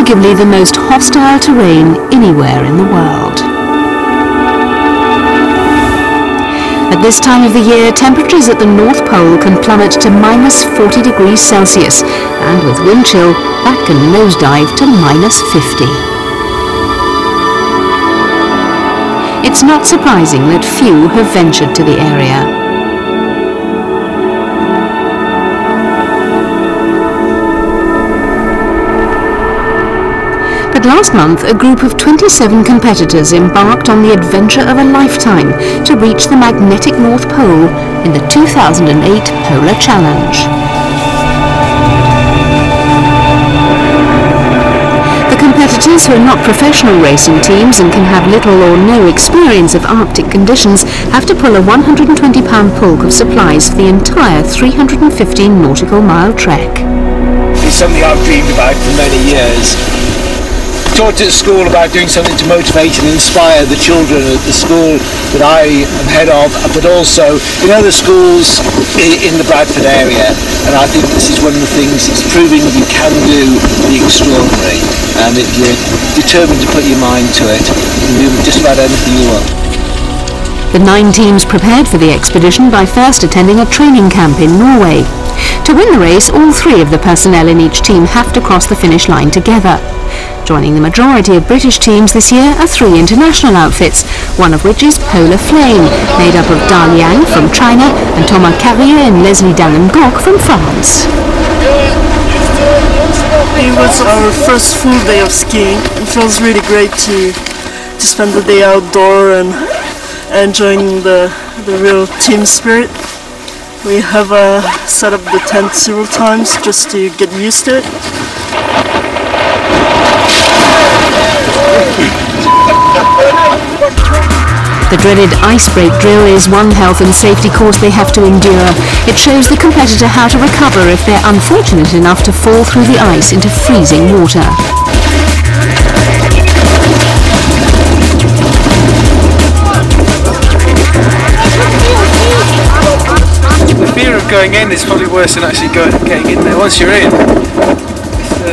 arguably the most hostile terrain anywhere in the world. At this time of the year, temperatures at the North Pole can plummet to minus 40 degrees Celsius, and with wind chill, that can nosedive to minus 50. It's not surprising that few have ventured to the area. But last month, a group of 27 competitors embarked on the adventure of a lifetime to reach the magnetic North Pole in the 2008 Polar Challenge. The competitors, who are not professional racing teams and can have little or no experience of Arctic conditions, have to pull a 120-pound pulk of supplies for the entire 315 nautical mile trek. It's something I've dreamed about for many years. Talked at school about doing something to motivate and inspire the children at the school that I am head of, but also in other schools in the Bradford area. And I think this is one of the things, it's proving you can do the extraordinary. And if you're determined to put your mind to it, you can do just about anything you want. The 9 teams prepared for the expedition by first attending a training camp in Norway. To win the race, all 3 of the personnel in each team have to cross the finish line together. Joining the majority of British teams this year are 3 international outfits, one of which is Polar Flame, made up of Da Liang from China and Thomas Carrier and Leslie Dallin-Gok from France. It was our first full day of skiing. It feels really great to spend the day outdoor and enjoying the real team spirit. We have set up the tent several times just to get used to it. The dreaded ice break drill is one health and safety course they have to endure. It shows the competitor how to recover if they're unfortunate enough to fall through the ice into freezing water. The fear of going in is probably worse than actually getting in there. Once you're in,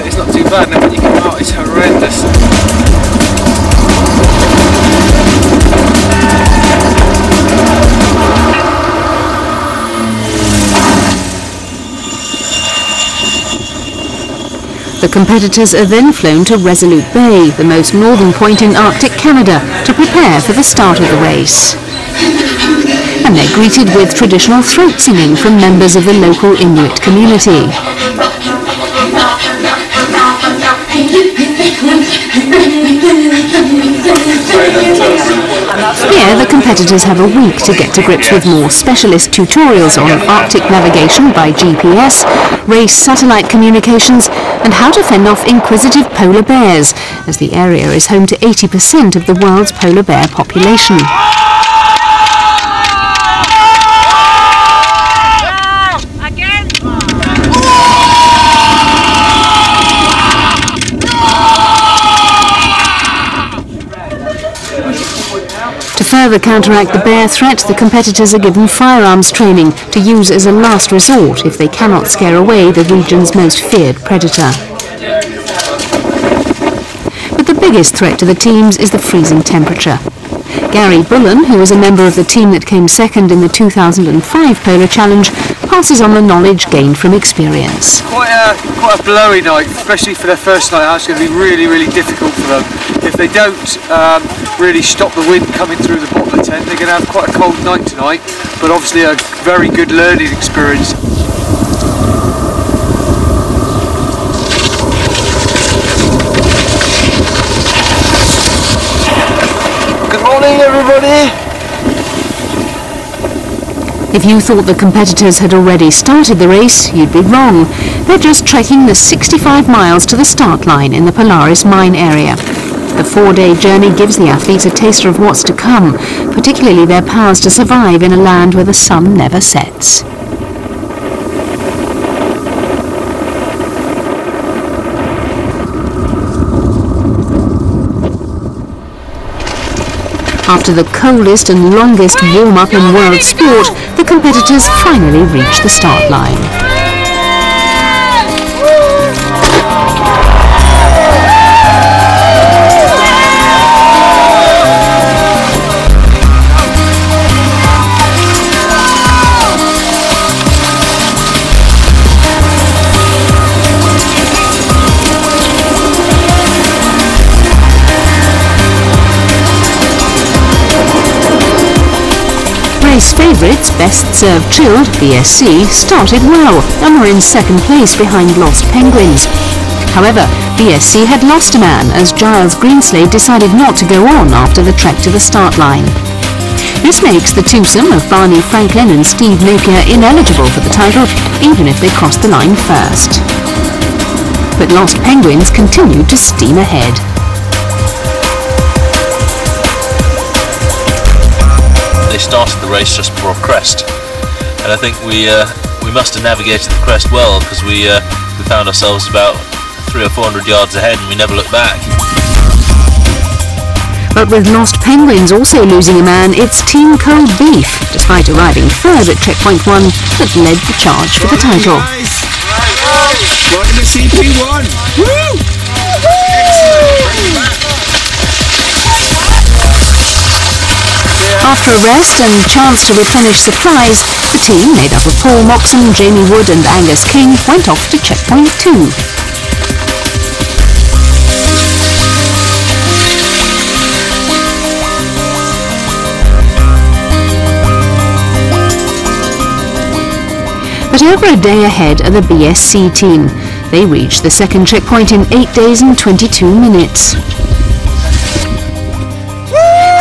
it's not too bad, and then when you come out it's horrendous. The competitors are then flown to Resolute Bay, the most northern point in Arctic Canada, to prepare for the start of the race. And they're greeted with traditional throat singing from members of the local Inuit community. Here, the competitors have a week to get to grips with more specialist tutorials on Arctic navigation by GPS, race satellite communications, and how to fend off inquisitive polar bears, as the area is home to 80% of the world's polar bear population. To further counteract the bear threat, the competitors are given firearms training to use as a last resort if they cannot scare away the region's most feared predator. But the biggest threat to the teams is the freezing temperature. Gary Bullen, who was a member of the team that came second in the 2005 Polar Challenge, passes on the knowledge gained from experience. Quite a blowy night, especially for their first night out. It's going to be really, really difficult for them. If they don't really stop the wind coming through the bottom of the tent, they're going to have quite a cold night tonight, but obviously a very good learning experience. Good morning, everybody! If you thought the competitors had already started the race, you'd be wrong. They're just trekking the 65 miles to the start line in the Polaris mine area. The 4-day journey gives the athletes a taster of what's to come, particularly their powers to survive in a land where the sun never sets. After the coldest and longest warm-up in world sport, the competitors finally reach the start line. race favourites, Best Served Chilled, BSC, started well and were in second place behind Lost Penguins. However, BSC had lost a man as Giles Greenslade decided not to go on after the trek to the start line. This makes the twosome of Barney Franklin and Steve Napier ineligible for the title, even if they crossed the line first. But Lost Penguins continued to steam ahead. They started the race just before a crest, and I think we must have navigated the crest well, because we found ourselves about 300 or 400 yards ahead and we never looked back. But with Lost Penguins also losing a man, it's Team Cold Beef, despite arriving third at checkpoint 1, that led the charge for the title. Welcome to CP1! Woo! After a rest and chance to replenish supplies, the team, made up of Paul Moxon, Jamie Wood and Angus King, went off to checkpoint 2. But over a day ahead are the BSC team. They reached the second checkpoint in 8 days and 22 minutes.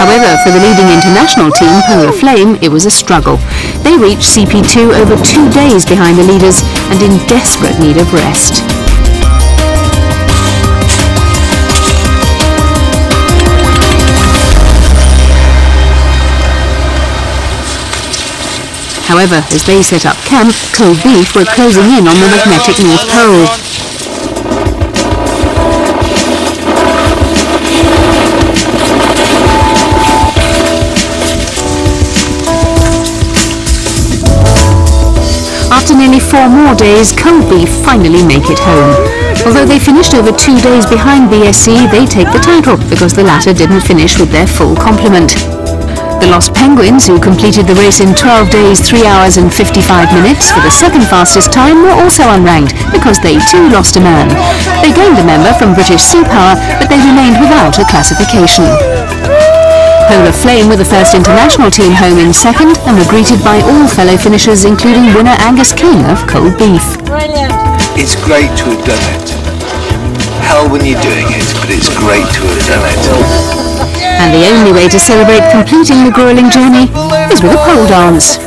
However, for the leading international team, Polar Flame, it was a struggle. They reached CP2 over 2 days behind the leaders and in desperate need of rest. However, as they set up camp, Cold Beef were closing in on the magnetic North Pole. After nearly 4 more days, Cold Beef finally make it home. Although they finished over 2 days behind BSC, they take the title because the latter didn't finish with their full complement. The Lost Penguins, who completed the race in 12 days, 3 hours and 55 minutes for the second fastest time, were also unranked because they too lost a man. They gained a member from British Sea Power, but they remained without a classification. Polar Flame were the first international team home in second and were greeted by all fellow finishers, including winner Angus King of Cold Beef. It's great to have done it. Hell when you're doing it, but it's great to have done it. And the only way to celebrate completing the grueling journey is with a pole dance.